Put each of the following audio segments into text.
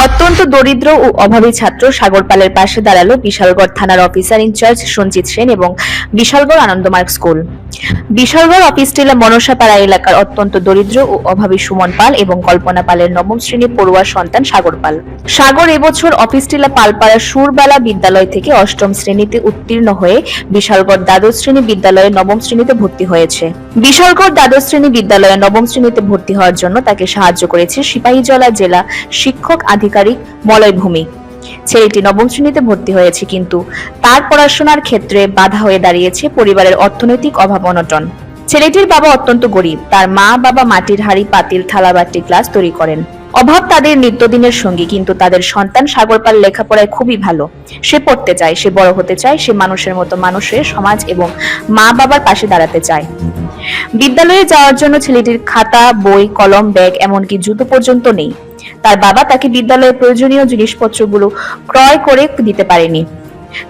অত্যন্ত দরিদ্র ও অভাবী ছাত্র সাগর পালের পাশে দাঁড়ালো বিশালগড় থানার অফিসার ইনচার্জ সঞ্জিত সেন এবং বিশালগড় আনন্দমার্গ স্কুল। বিশালগড় অফিসটিলা মনসাপাড়া এলাকার অত্যন্ত দরিদ্র ও অভাবী সুমন পাল এবং কল্পনা পালের নবম শ্রেণী পড়ুয়া সন্তান সাগর পাল। সাগর এবছর অফিসটিলা পালপাড়া সুরবালা বিদ্যালয় থেকে অষ্টম শ্রেণীতে উত্তীর্ণ হয়ে বিশালগড় দ্বাদশ শ্রেণী বিদ্যালয়ে নবম শ্রেণীতে ভর্তি হয়েছে। বিশালগড় দ্বাদশ শ্রেণী বিদ্যালয়ে নবম শ্রেণীতে ভর্তি হওয়ার জন্য তাকে সাহায্য করেছে সিপাহীজলা জেলা শিক্ষক আধিকারিক মলয় ভূমি। ছেলেটি নবম শ্রেণীতে ভর্তি হয়েছে, কিন্তু তার পড়াশোনার ক্ষেত্রে বাধা হয়ে দাঁড়িয়েছে পরিবারের অর্থনৈতিক অভাব অনটন। ছেলেটির বাবা অত্যন্ত গরিব, তার মা বাবা মাটির হাড়ি পাতিল থালাবাটি গ্লাস তৈরি করেন। অভাব তাদের নিত্যদিনের সঙ্গী, কিন্তু তাদের সন্তান সাগর পাল লেখাপড়ায় খুবই ভালো। সে পড়তে চায়, সে বড় হতে চায়, সে মানুষের মতো মানুষের সমাজ এবং মা বাবার পাশে দাঁড়াতে চায়। বিদ্যালয়ে যাওয়ার জন্য ছেলেটির খাতা, বই, কলম, ব্যাগ, এমনকি জুতো পর্যন্ত নেই। তার বাবা তাকে বিদ্যালয়ে প্রয়োজনীয় জিনিসপত্রগুলো ক্রয় করে দিতে পারেনি,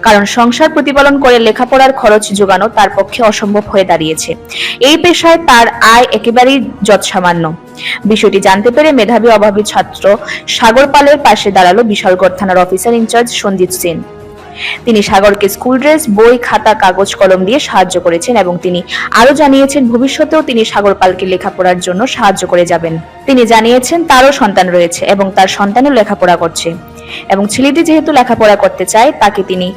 কারণ সংসার প্রতিপালন করে লেখাপড়ার খরচ যোগানো তার পক্ষে অসম্ভব হয়ে দাঁড়িয়েছে। এই পেশায় তার আয় একেবারেই যৎসামান্য। বিষয়টি জানতে পেরে মেধাবী অভাবী ছাত্র সাগর পালের পাশে দাঁড়ালো বিশালগড় থানার অফিসার ইনচার্জ সঞ্জিত সেন। তিনি সাগরকে স্কুল ড্রেস, বই, খাতা, কাগজ, কলম দিয়ে সাহায্য করেছেন এবং তিনি আরো জানিয়েছেন ভবিষ্যতেও তিনি সাগর পালকে লেখাপড়ার জন্য সাহায্য করে যাবেন। তিনি জানিয়েছেন তারও সন্তান রয়েছে এবং তার সন্তানও লেখাপড়া করছে এবং ছেলেটি যেহেতু লেখাপড়া করতে চায় তাকে তিনি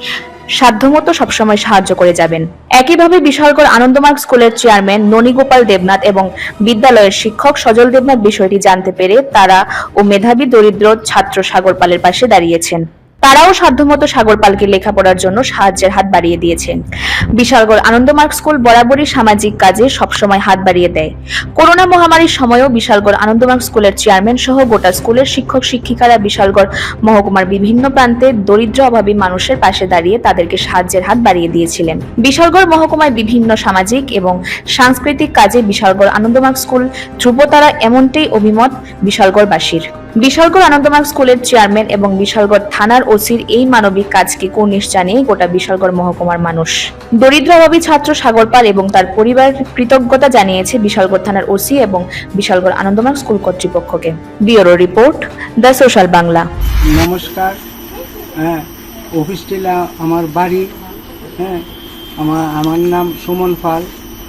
সাধ্যমতো সবসময় সাহায্য করে যাবেন। একইভাবে বিশালগড় আনন্দমার্গ স্কুলের চেয়ারম্যান ননীগোপাল দেবনাথ এবং বিদ্যালয়ের শিক্ষক সজল দেবনাথ বিষয়টি জানতে পেরে তারা ও মেধাবী দরিদ্র ছাত্র সাগর পালের পাশে দাঁড়িয়েছেন। তারাও সাধ্যমতো সাগর পালকে লেখাপড়ার জন্য সাহায্যের হাত বাড়িয়ে দিয়েছেন। বিশালগড় আনন্দমার্গ স্কুল বরাবরই সামাজিক কাজে সবসময় হাত বাড়িয়ে দেয়। করোনা মহামারীর সময়েও বিশালগড় আনন্দমার্গ স্কুলের চেয়ারম্যান সহ গোটা স্কুলের শিক্ষক শিক্ষিকারা বিশালগড় মহকুমার বিভিন্ন প্রান্তে দরিদ্র অভাবী মানুষের পাশে দাঁড়িয়ে তাদেরকে সাহায্যের হাত বাড়িয়ে দিয়েছিলেন। বিশালগড় মহকুমায় বিভিন্ন সামাজিক এবং সাংস্কৃতিক কাজে বিশালগড় আনন্দমার্গ স্কুল ধ্রুবতারা, এমনটাই অভিমত বিশালগড়বাসীর। বিশালগড় আনন্দমার্গ স্কুলের চেয়ারম্যান এবং বিশালগড় থানার ওসির এই মানবিক কাজকে কুর্নিশ জানিয়ে গোটা বিশালগড় মহকুমার মানুষ। দরিদ্র অভাবী ছাত্র সাগর পাল এবং তার পরিবার কৃতজ্ঞতা জানিয়েছে বিশালগড় থানার ওসি এবং বিশালগড় আনন্দমার্গ স্কুল কর্তৃপক্ষকে। Bureau report, the social Bangla. নমস্কার। অফিসটিলা আমার বাড়ি। আমার নাম সুমন পাল,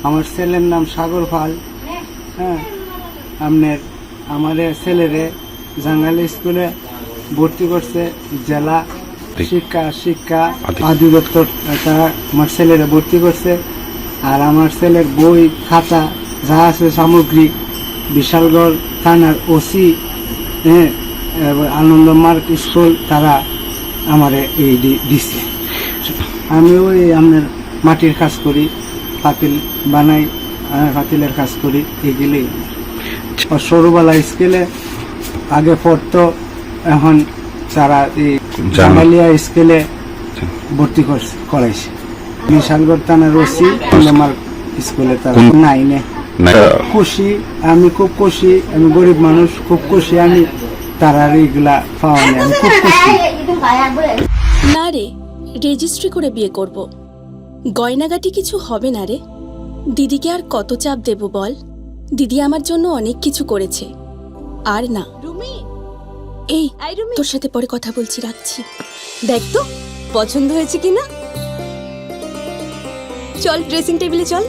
আমার ছেলের নাম সাগর পাল। আমাদের ছেলেরে জাঙ্গালি স্কুলে ভর্তি করছে জেলা শিক্ষা অধিদপ্তর, তারা আমার ছেলেরে ভর্তি করছে। আর আমার ছেলের বই, খাতা যা আছে সামগ্রী বিশালগড় থানার ওসি আনন্দমার্গ স্কুল তারা আমারে এই দিচ্ছে। আমি ওই আপনার মাটির কাজ করি, পাতিল বানাই, পাতিলের কাজ করি, এগুলি। সরুবালা স্কুলে আগে পড়তো, এখন তারা এই জামালিয়া স্কুলে ভর্তি করাইছে। বিশালগড় থানার ওসি আমার স্কুলে তারা নাই। খুশি, আমি খুব খুশি, আমি গরিব মানুষ, খুব খুশি আমি তারা এইগুলা পাওয়া নেই, আমি খুব খুশি। না রে, রেজিস্ট্রি করে বিয়ে করব। গয়নাগাটি কিছু হবে না রে। দিদিকে আর কত চাপ দেব বল? দিদি আমার জন্য অনেক কিছু করেছে। আর না, এই তোর সাথে পরে কথা বলছি, রাখছি। দেখ তো পছন্দ হয়েছে কিনা। চল ড্রেসিং টেবিলে চল।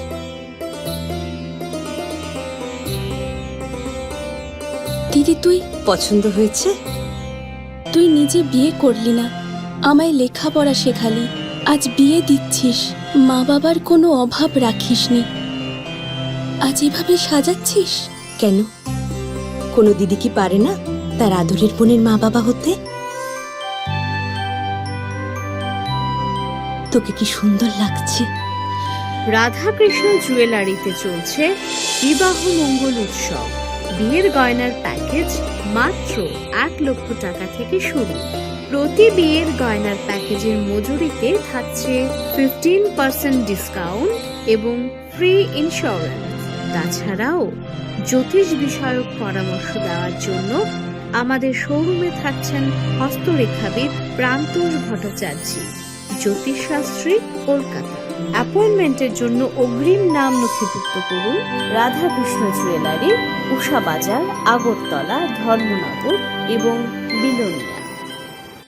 দিদি তুই পছন্দ হয়েছে? তুই নিজে বিয়ে করলি না, আমায় লেখাপড়া শেখালি, আজ বিয়ে দিচ্ছিস, মা বাবার কোনো অভাব রাখিসনি, আজ এভাবে সাজাচ্ছিস কেন? কোনো দিদি কি পারে না তার আদরের বোনের মা বাবা হতে? তোকে কি সুন্দর লাগছে। রাধাকৃষ্ণ জুয়েলারিতে চলছে বিবাহ মঙ্গল উৎসব। বিয়ের গয়নার প্যাকেজ মাত্র 1 লক্ষ টাকা থেকে শুরু। প্রতি বিয়ের গয়নার প্যাকেজের মজুরিতে থাকছে 15% ডিসকাউন্ট এবং ফ্রি ইন্স্যুরেন্স। তাছাড়াও জ্যোতিষ বিষয়ক পরামর্শ দেওয়ার জন্য আমাদের শোরুমে থাকছেন হস্তরেখাবিদ প্রান্তোষ ভট্টাচার্য, জ্যোতিষশাস্ত্রী, কলকাতা। অ্যাপয়েন্টমেন্টের জন্য অগ্রিম নাম নথিভুক্ত করুন রাধাকৃষ্ণ জুয়েলারি, উষা বাজার, আগরতলা, ধর্মনগর এবং বিলোনিয়া।